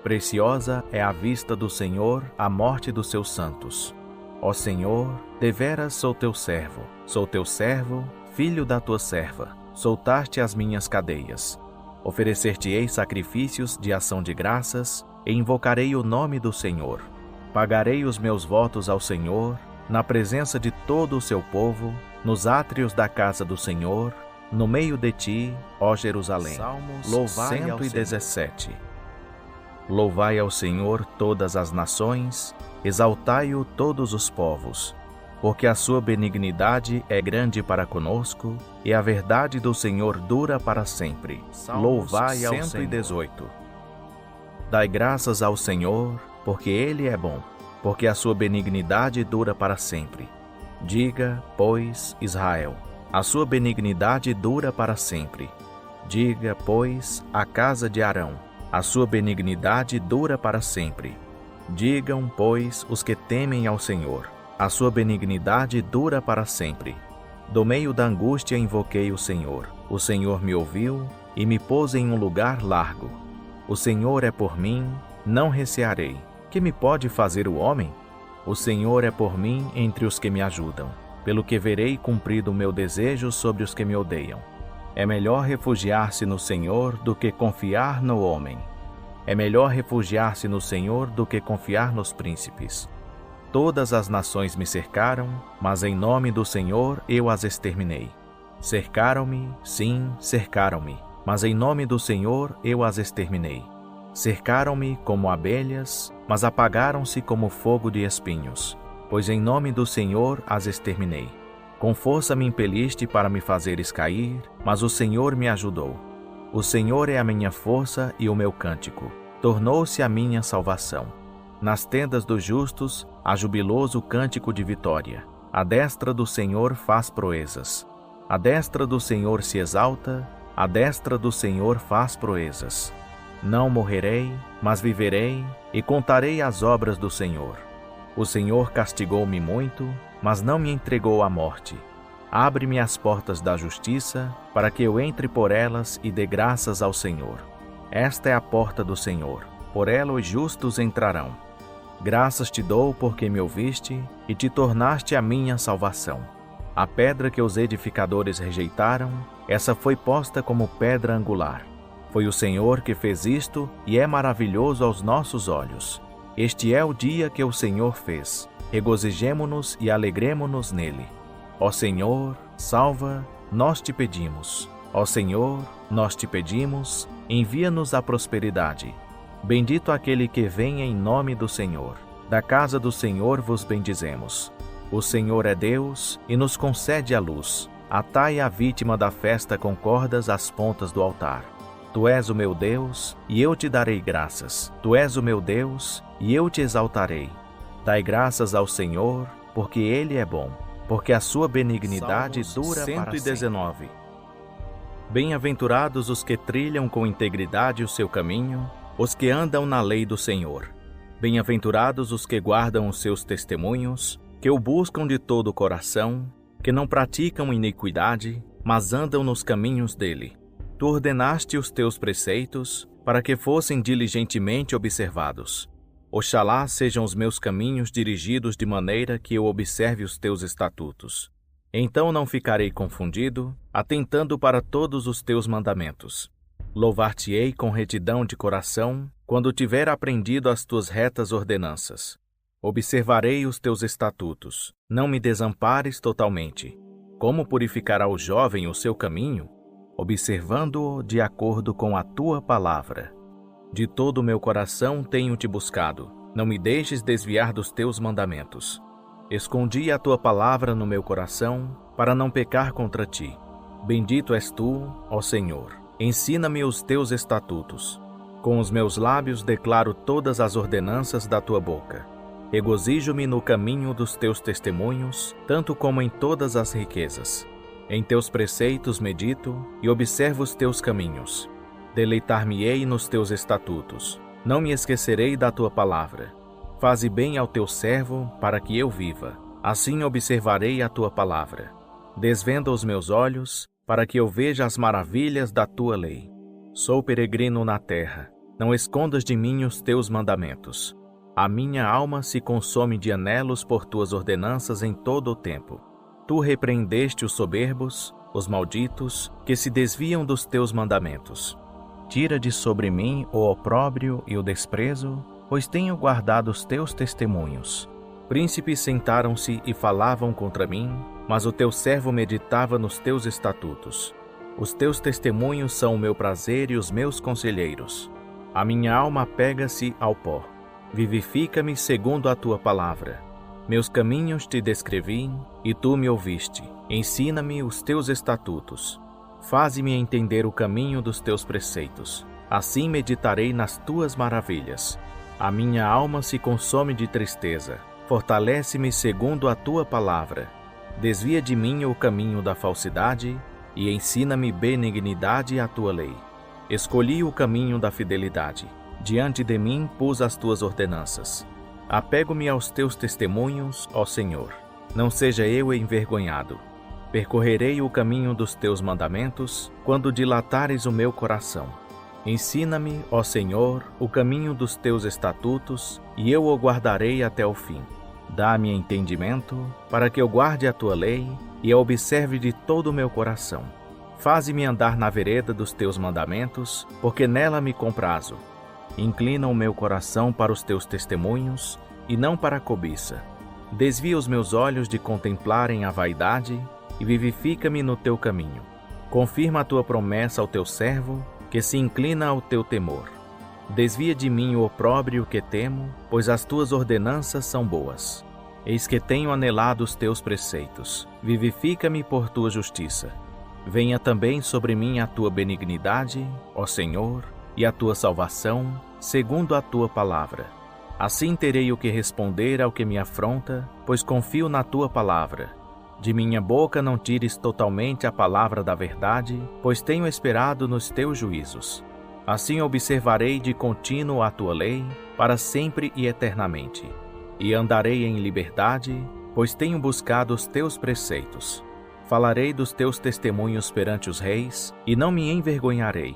Preciosa é a vista do Senhor a morte dos seus santos. Ó Senhor, deveras sou teu servo, filho da tua serva. Soltaste as minhas cadeias. Oferecer-te-ei sacrifícios de ação de graças e invocarei o nome do Senhor. Pagarei os meus votos ao Senhor na presença de todo o seu povo, nos átrios da casa do Senhor, no meio de ti, ó Jerusalém. Salmos Louvai 117. Louvai ao Senhor todas as nações, exaltai-o todos os povos, porque a sua benignidade é grande para conosco e a verdade do Senhor dura para sempre. Salmos Louvai ao 118. Senhor. Dai graças ao Senhor, porque Ele é bom, porque a sua benignidade dura para sempre. Diga, pois, Israel, a sua benignidade dura para sempre. Diga, pois, a casa de Arão, a sua benignidade dura para sempre. Digam, pois, os que temem ao Senhor, a sua benignidade dura para sempre. Do meio da angústia invoquei o Senhor me ouviu e me pôs em um lugar largo. O Senhor é por mim, não recearei. Que me pode fazer o homem? O Senhor é por mim entre os que me ajudam, pelo que verei cumprido o meu desejo sobre os que me odeiam. É melhor refugiar-se no Senhor do que confiar no homem. É melhor refugiar-se no Senhor do que confiar nos príncipes. Todas as nações me cercaram, mas em nome do Senhor eu as exterminei. Cercaram-me, sim, cercaram-me, mas em nome do Senhor eu as exterminei. Cercaram-me como abelhas, mas apagaram-se como fogo de espinhos, pois em nome do Senhor as exterminei. Com força me impeliste para me fazeres cair, mas o Senhor me ajudou. O Senhor é a minha força e o meu cântico, tornou-se a minha salvação. Nas tendas dos justos há jubiloso cântico de vitória. A destra do Senhor faz proezas. A destra do Senhor se exalta, a destra do Senhor faz proezas. Não morrerei, mas viverei e contarei as obras do Senhor. O Senhor castigou-me muito, mas não me entregou à morte. Abre-me as portas da justiça, para que eu entre por elas e dê graças ao Senhor. Esta é a porta do Senhor, por ela os justos entrarão. Graças te dou porque me ouviste e te tornaste a minha salvação. A pedra que os edificadores rejeitaram, essa foi posta como pedra angular. Foi o Senhor que fez isto e é maravilhoso aos nossos olhos. Este é o dia que o Senhor fez. Regozijemo-nos e alegremo-nos nele. Ó Senhor, salva, nós te pedimos. Ó Senhor, nós te pedimos, envia-nos a prosperidade. Bendito aquele que vem em nome do Senhor. Da casa do Senhor vos bendizemos. O Senhor é Deus e nos concede a luz. Atai a vítima da festa com cordas às pontas do altar. Tu és o meu Deus, e eu te darei graças. Tu és o meu Deus, e eu te exaltarei. Dai graças ao Senhor, porque Ele é bom, porque a sua benignidade dura para sempre. Bem-aventurados os que trilham com integridade o seu caminho, os que andam na lei do Senhor. Bem-aventurados os que guardam os seus testemunhos, que o buscam de todo o coração, que não praticam iniquidade, mas andam nos caminhos dele. Tu ordenaste os teus preceitos para que fossem diligentemente observados. Oxalá sejam os meus caminhos dirigidos de maneira que eu observe os teus estatutos. Então não ficarei confundido, atentando para todos os teus mandamentos. Louvar-te-ei com retidão de coração, quando tiver aprendido as tuas retas ordenanças. Observarei os teus estatutos, não me desampares totalmente. Como purificará o jovem o seu caminho? Observando-o de acordo com a tua palavra. De todo o meu coração tenho-te buscado, não me deixes desviar dos teus mandamentos. Escondi a tua palavra no meu coração, para não pecar contra ti. Bendito és tu, ó Senhor, ensina-me os teus estatutos. Com os meus lábios declaro todas as ordenanças da tua boca. Regozijo-me no caminho dos teus testemunhos, tanto como em todas as riquezas. Em teus preceitos medito e observo os teus caminhos. Deleitar-me-ei nos teus estatutos. Não me esquecerei da tua palavra. Faze bem ao teu servo, para que eu viva. Assim observarei a tua palavra. Desvenda os meus olhos, para que eu veja as maravilhas da tua lei. Sou peregrino na terra. Não escondas de mim os teus mandamentos. A minha alma se consome de anelos por tuas ordenanças em todo o tempo. Tu repreendeste os soberbos, os malditos, que se desviam dos teus mandamentos. Tira de sobre mim o opróbrio e o desprezo, pois tenho guardado os teus testemunhos. Príncipes sentaram-se e falavam contra mim, mas o teu servo meditava nos teus estatutos. Os teus testemunhos são o meu prazer e os meus conselheiros. A minha alma apega-se ao pó. Vivifica-me segundo a tua palavra. Meus caminhos te descrevi, e tu me ouviste. Ensina-me os teus estatutos. Faze-me entender o caminho dos teus preceitos. Assim meditarei nas tuas maravilhas. A minha alma se consome de tristeza. Fortalece-me segundo a tua palavra. Desvia de mim o caminho da falsidade e ensina-me benignidade à tua lei. Escolhi o caminho da fidelidade. Diante de mim pus as tuas ordenanças. Apego-me aos teus testemunhos, ó Senhor. Não seja eu envergonhado. Percorrerei o caminho dos teus mandamentos, quando dilatares o meu coração. Ensina-me, ó Senhor, o caminho dos teus estatutos, e eu o guardarei até o fim. Dá-me entendimento, para que eu guarde a tua lei, e a observe de todo o meu coração. Faze-me andar na vereda dos teus mandamentos, porque nela me comprazo. Inclina o meu coração para os teus testemunhos, e não para a cobiça. Desvia os meus olhos de contemplarem a vaidade, e vivifica-me no teu caminho. Confirma a tua promessa ao teu servo, que se inclina ao teu temor. Desvia de mim o opróbrio que temo, pois as tuas ordenanças são boas. Eis que tenho anelado os teus preceitos. Vivifica-me por tua justiça. Venha também sobre mim a tua benignidade, ó Senhor, e a tua salvação, segundo a tua palavra. Assim terei o que responder ao que me afronta, pois confio na tua palavra. De minha boca não tires totalmente a palavra da verdade, pois tenho esperado nos teus juízos. Assim observarei de contínuo a tua lei, para sempre e eternamente. E andarei em liberdade, pois tenho buscado os teus preceitos. Falarei dos teus testemunhos perante os reis, e não me envergonharei.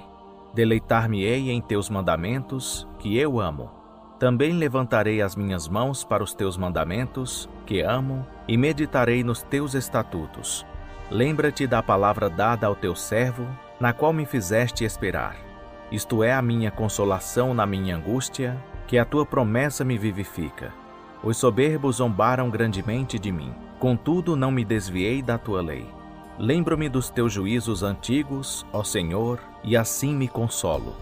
Deleitar-me-ei em teus mandamentos, que eu amo. Também levantarei as minhas mãos para os teus mandamentos, que amo, e meditarei nos teus estatutos. Lembra-te da palavra dada ao teu servo, na qual me fizeste esperar. Isto é a minha consolação na minha angústia, que a tua promessa me vivifica. Os soberbos zombaram grandemente de mim, contudo não me desviei da tua lei. Lembro-me dos teus juízos antigos, ó Senhor, e assim me consolo.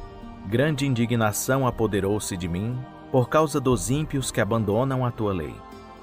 Grande indignação apoderou-se de mim, por causa dos ímpios que abandonam a tua lei.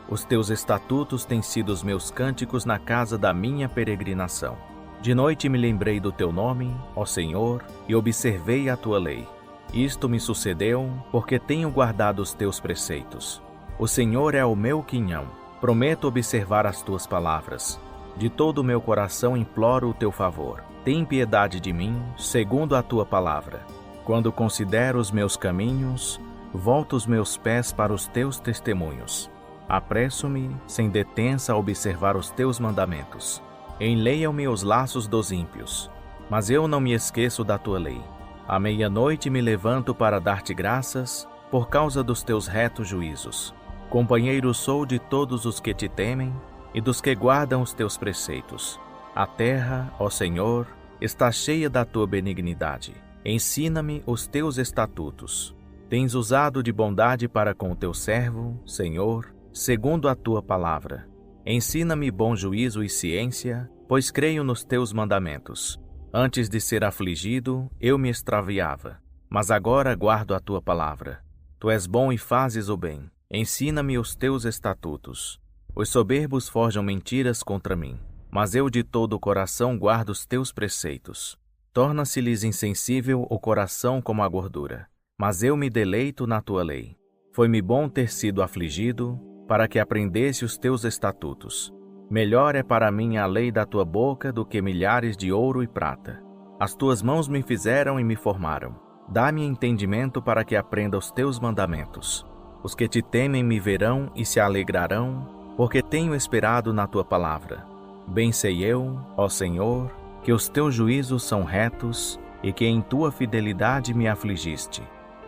Os teus estatutos têm sido os meus cânticos na casa da minha peregrinação. De noite me lembrei do teu nome, ó Senhor, e observei a tua lei. Isto me sucedeu, porque tenho guardado os teus preceitos. O Senhor é o meu quinhão. Prometo observar as tuas palavras. De todo o meu coração imploro o teu favor. Tem piedade de mim, segundo a tua palavra. Quando considero os meus caminhos, volto os meus pés para os teus testemunhos. Apresso-me, sem detença, a observar os teus mandamentos. Enleiam-me os laços dos ímpios, mas eu não me esqueço da tua lei. À meia-noite me levanto para dar-te graças, por causa dos teus retos juízos. Companheiro sou de todos os que te temem e dos que guardam os teus preceitos. A terra, ó Senhor, está cheia da tua benignidade. Ensina-me os teus estatutos. Tens usado de bondade para com o teu servo, Senhor, segundo a tua palavra. Ensina-me bom juízo e ciência, pois creio nos teus mandamentos. Antes de ser afligido, eu me extraviava, mas agora guardo a tua palavra. Tu és bom e fazes o bem. Ensina-me os teus estatutos. Os soberbos forjam mentiras contra mim, mas eu de todo o coração guardo os teus preceitos. Torna-se-lhes insensível o coração como a gordura, mas eu me deleito na tua lei. Foi-me bom ter sido afligido, para que aprendesse os teus estatutos. Melhor é para mim a lei da tua boca do que milhares de ouro e prata. As tuas mãos me fizeram e me formaram. Dá-me entendimento para que aprenda os teus mandamentos. Os que te temem me verão e se alegrarão, porque tenho esperado na tua palavra. Bem sei eu, ó Senhor, que os teus juízos são retos e que em tua fidelidade me afligiste.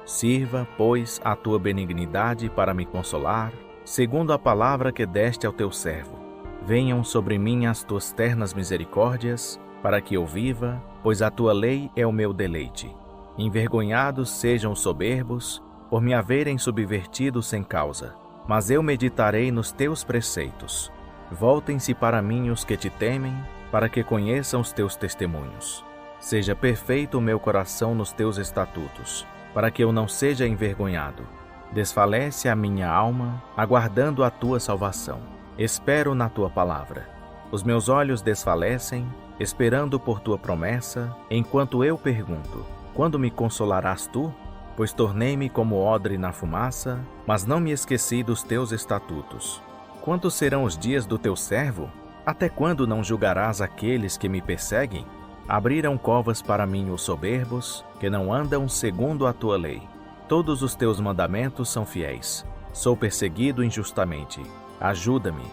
Sirva, pois, a tua benignidade para me consolar, segundo a palavra que deste ao teu servo. Venham sobre mim as tuas ternas misericórdias, para que eu viva, pois a tua lei é o meu deleite. Envergonhados sejam os soberbos, por me haverem subvertido sem causa. Mas eu meditarei nos teus preceitos. Voltem-se para mim os que te temem, para que conheçam os teus testemunhos. Seja perfeito o meu coração nos teus estatutos, para que eu não seja envergonhado. Desfalece a minha alma, aguardando a tua salvação. Espero na tua palavra. Os meus olhos desfalecem, esperando por tua promessa, enquanto eu pergunto: quando me consolarás tu? Pois tornei-me como odre na fumaça, mas não me esqueci dos teus estatutos. Quantos serão os dias do teu servo? Até quando não julgarás aqueles que me perseguem? Abriram covas para mim os soberbos, que não andam segundo a tua lei. Todos os teus mandamentos são fiéis. Sou perseguido injustamente. Ajuda-me.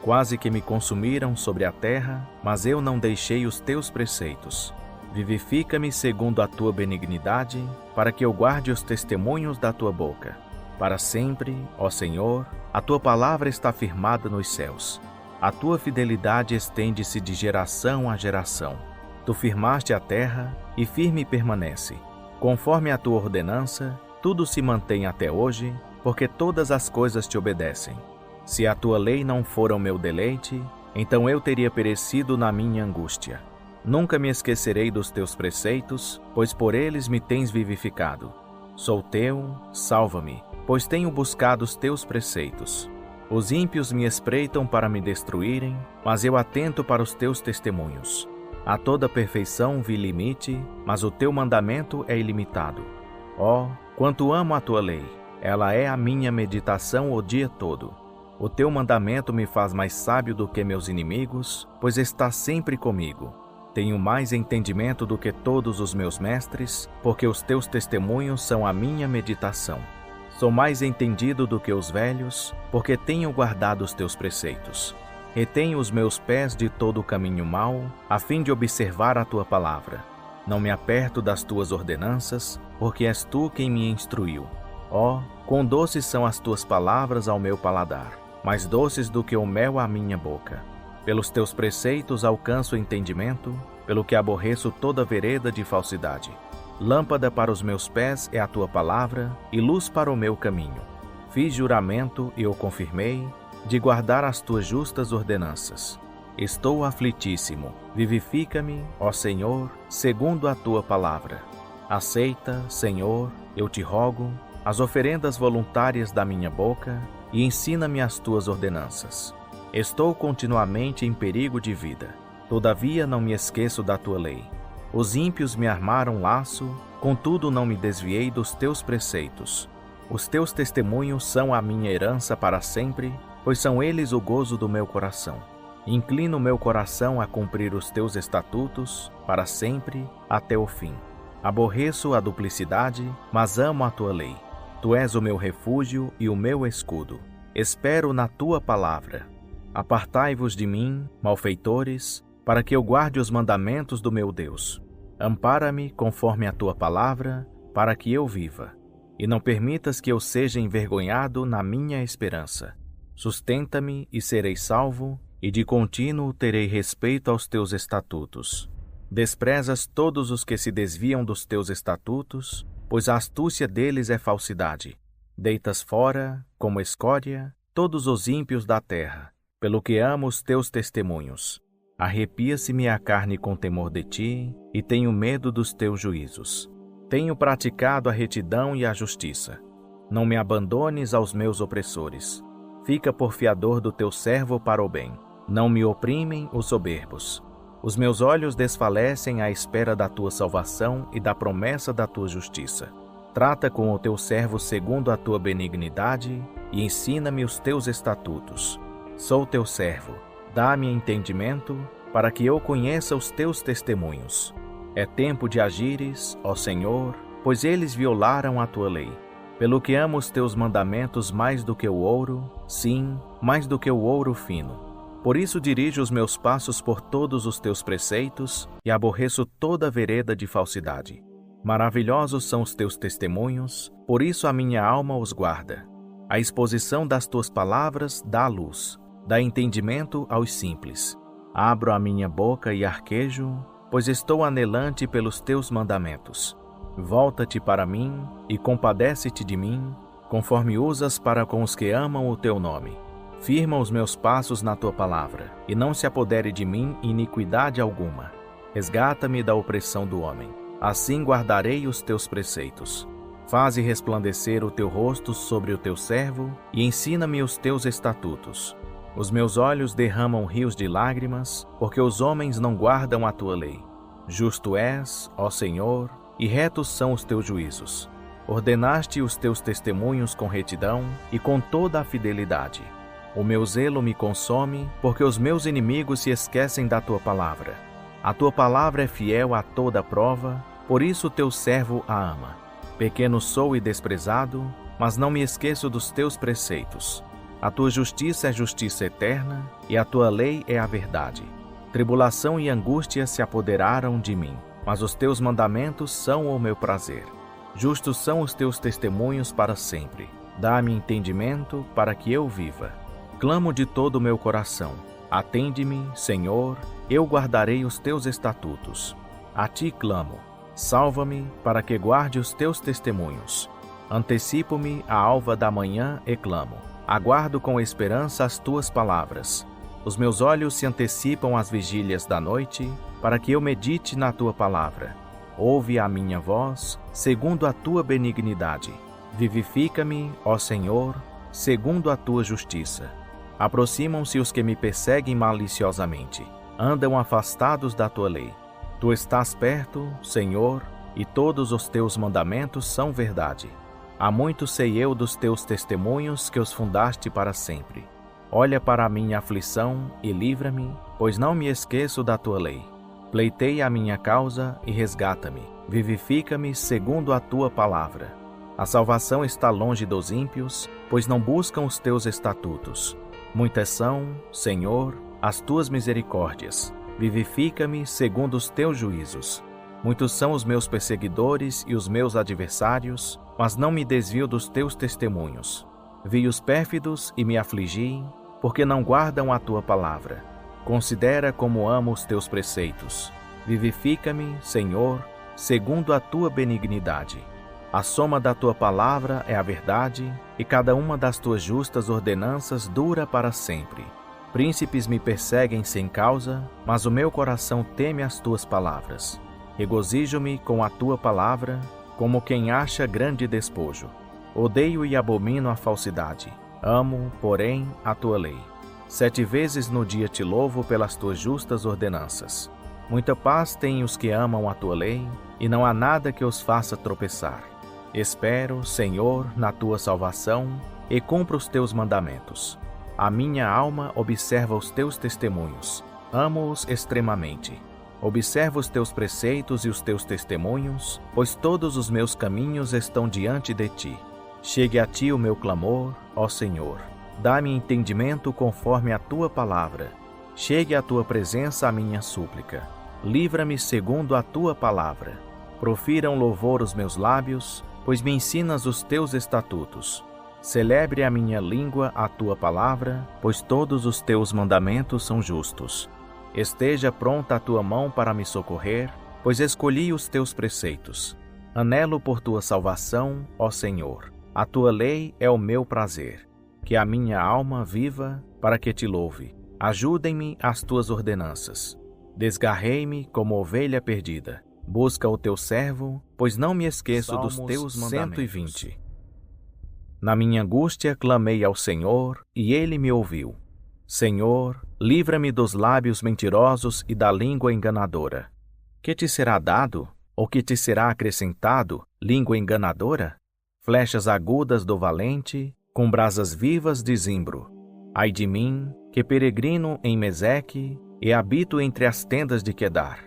Quase que me consumiram sobre a terra, mas eu não deixei os teus preceitos. Vivifica-me segundo a tua benignidade, para que eu guarde os testemunhos da tua boca. Para sempre, ó Senhor, a tua palavra está firmada nos céus. A tua fidelidade estende-se de geração a geração. Tu firmaste a terra, e firme permanece. Conforme a tua ordenança, tudo se mantém até hoje, porque todas as coisas te obedecem. Se a tua lei não for o meu deleite, então eu teria perecido na minha angústia. Nunca me esquecerei dos teus preceitos, pois por eles me tens vivificado. Sou teu, salva-me, pois tenho buscado os teus preceitos. Os ímpios me espreitam para me destruírem, mas eu atento para os teus testemunhos. A toda perfeição vi limite, mas o teu mandamento é ilimitado. Ó, quanto amo a tua lei! Ela é a minha meditação o dia todo. O teu mandamento me faz mais sábio do que meus inimigos, pois está sempre comigo. Tenho mais entendimento do que todos os meus mestres, porque os teus testemunhos são a minha meditação. Sou mais entendido do que os velhos, porque tenho guardado os teus preceitos. Retenho os meus pés de todo o caminho mau, a fim de observar a tua palavra. Não me aperto das tuas ordenanças, porque és tu quem me instruiu. Ó, quão doces são as tuas palavras ao meu paladar, mais doces do que o mel à minha boca. Pelos teus preceitos alcanço entendimento, pelo que aborreço toda vereda de falsidade. Lâmpada para os meus pés é a tua palavra, e luz para o meu caminho. Fiz juramento e o confirmei, de guardar as tuas justas ordenanças. Estou aflitíssimo. Vivifica-me, ó Senhor, segundo a tua palavra. Aceita, Senhor, eu te rogo, as oferendas voluntárias da minha boca, e ensina-me as tuas ordenanças. Estou continuamente em perigo de vida, todavia não me esqueço da tua lei. Os ímpios me armaram laço, contudo não me desviei dos teus preceitos. Os teus testemunhos são a minha herança para sempre, pois são eles o gozo do meu coração. Inclino meu coração a cumprir os teus estatutos, para sempre, até o fim. Aborreço a duplicidade, mas amo a tua lei. Tu és o meu refúgio e o meu escudo. Espero na tua palavra. Apartai-vos de mim, malfeitores, para que eu guarde os mandamentos do meu Deus. Ampara-me conforme a tua palavra, para que eu viva. E não permitas que eu seja envergonhado na minha esperança. Sustenta-me e serei salvo, e de contínuo terei respeito aos teus estatutos. Desprezas todos os que se desviam dos teus estatutos, pois a astúcia deles é falsidade. Deitas fora, como escória, todos os ímpios da terra, pelo que amo os teus testemunhos. Arrepia-se-me a carne com temor de ti, e tenho medo dos teus juízos. Tenho praticado a retidão e a justiça. Não me abandones aos meus opressores. Fica por fiador do teu servo para o bem. Não me oprimem os soberbos. Os meus olhos desfalecem à espera da tua salvação e da promessa da tua justiça. Trata com o teu servo segundo a tua benignidade e ensina-me os teus estatutos. Sou teu servo. Dá-me entendimento para que eu conheça os teus testemunhos. É tempo de agires, ó Senhor, pois eles violaram a tua lei. Pelo que amo os teus mandamentos mais do que o ouro, sim, mais do que o ouro fino. Por isso dirijo os meus passos por todos os teus preceitos e aborreço toda vereda de falsidade. Maravilhosos são os teus testemunhos, por isso a minha alma os guarda. A exposição das tuas palavras dá luz, dá entendimento aos simples. Abro a minha boca e arquejo, pois estou anelante pelos teus mandamentos. Volta-te para mim e compadece-te de mim, conforme usas para com os que amam o teu nome. Firma os meus passos na tua palavra, e não se apodere de mim iniquidade alguma. Resgata-me da opressão do homem. Assim guardarei os teus preceitos. Faze resplandecer o teu rosto sobre o teu servo, e ensina-me os teus estatutos. Os meus olhos derramam rios de lágrimas, porque os homens não guardam a tua lei. Justo és, ó Senhor, e retos são os teus juízos. Ordenaste os teus testemunhos com retidão e com toda a fidelidade. O meu zelo me consome, porque os meus inimigos se esquecem da tua palavra. A tua palavra é fiel a toda prova, por isso teu servo a ama. Pequeno sou e desprezado, mas não me esqueço dos teus preceitos. A tua justiça é justiça eterna, e a tua lei é a verdade. Tribulação e angústia se apoderaram de mim, mas os teus mandamentos são o meu prazer. Justos são os teus testemunhos para sempre. Dá-me entendimento para que eu viva. Clamo de todo o meu coração. Atende-me, Senhor, eu guardarei os teus estatutos. A ti clamo. Salva-me para que guarde os teus testemunhos. Antecipo-me à alva da manhã e clamo. Aguardo com esperança as tuas palavras. Os meus olhos se antecipam às vigílias da noite, para que eu medite na tua palavra. Ouve a minha voz, segundo a tua benignidade. Vivifica-me, ó Senhor, segundo a tua justiça. Aproximam-se os que me perseguem maliciosamente. Andam afastados da tua lei. Tu estás perto, Senhor, e todos os teus mandamentos são verdade. Há muito sei eu dos teus testemunhos que os fundaste para sempre. Olha para a minha aflição e livra-me, pois não me esqueço da tua lei. Pleiteia a minha causa e resgata-me. Vivifica-me segundo a tua palavra. A salvação está longe dos ímpios, pois não buscam os teus estatutos. Muitas são, Senhor, as tuas misericórdias. Vivifica-me segundo os teus juízos. Muitos são os meus perseguidores e os meus adversários, mas não me desvio dos teus testemunhos. Vi os pérfidos e me afligi, porque não guardam a tua palavra. Considera como amo os teus preceitos. Vivifica-me, Senhor, segundo a tua benignidade. A soma da tua palavra é a verdade, e cada uma das tuas justas ordenanças dura para sempre. Príncipes me perseguem sem causa, mas o meu coração teme as tuas palavras. Regozijo-me com a tua palavra, como quem acha grande despojo. Odeio e abomino a falsidade. Amo, porém, a tua lei. 7 vezes no dia te louvo pelas tuas justas ordenanças. Muita paz têm os que amam a tua lei, e não há nada que os faça tropeçar. Espero, Senhor, na tua salvação, e cumpro os teus mandamentos. A minha alma observa os teus testemunhos. Amo-os extremamente. Observa os teus preceitos e os teus testemunhos, pois todos os meus caminhos estão diante de ti. Chegue a ti o meu clamor, ó Senhor. Dá-me entendimento conforme a tua palavra. Chegue à tua presença a minha súplica. Livra-me segundo a tua palavra. Profiram louvor os meus lábios, pois me ensinas os teus estatutos. Celebre a minha língua a tua palavra, pois todos os teus mandamentos são justos. Esteja pronta a tua mão para me socorrer, pois escolhi os teus preceitos. Anelo por tua salvação, ó Senhor. A tua lei é o meu prazer. Que a minha alma viva para que te louve. Ajudem-me as tuas ordenanças. Desgarrei-me como ovelha perdida. Busca o teu servo, pois não me esqueço dos teus mandamentos. 120. Na minha angústia clamei ao Senhor, e ele me ouviu. Senhor, livra-me dos lábios mentirosos e da língua enganadora. Que te será dado, ou que te será acrescentado, língua enganadora? Flechas agudas do valente, com brasas vivas de zimbro. Ai de mim, que peregrino em Meseque, e habito entre as tendas de Quedar.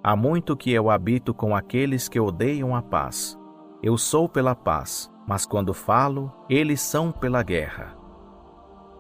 Há muito que eu habito com aqueles que odeiam a paz. Eu sou pela paz, mas quando falo, eles são pela guerra.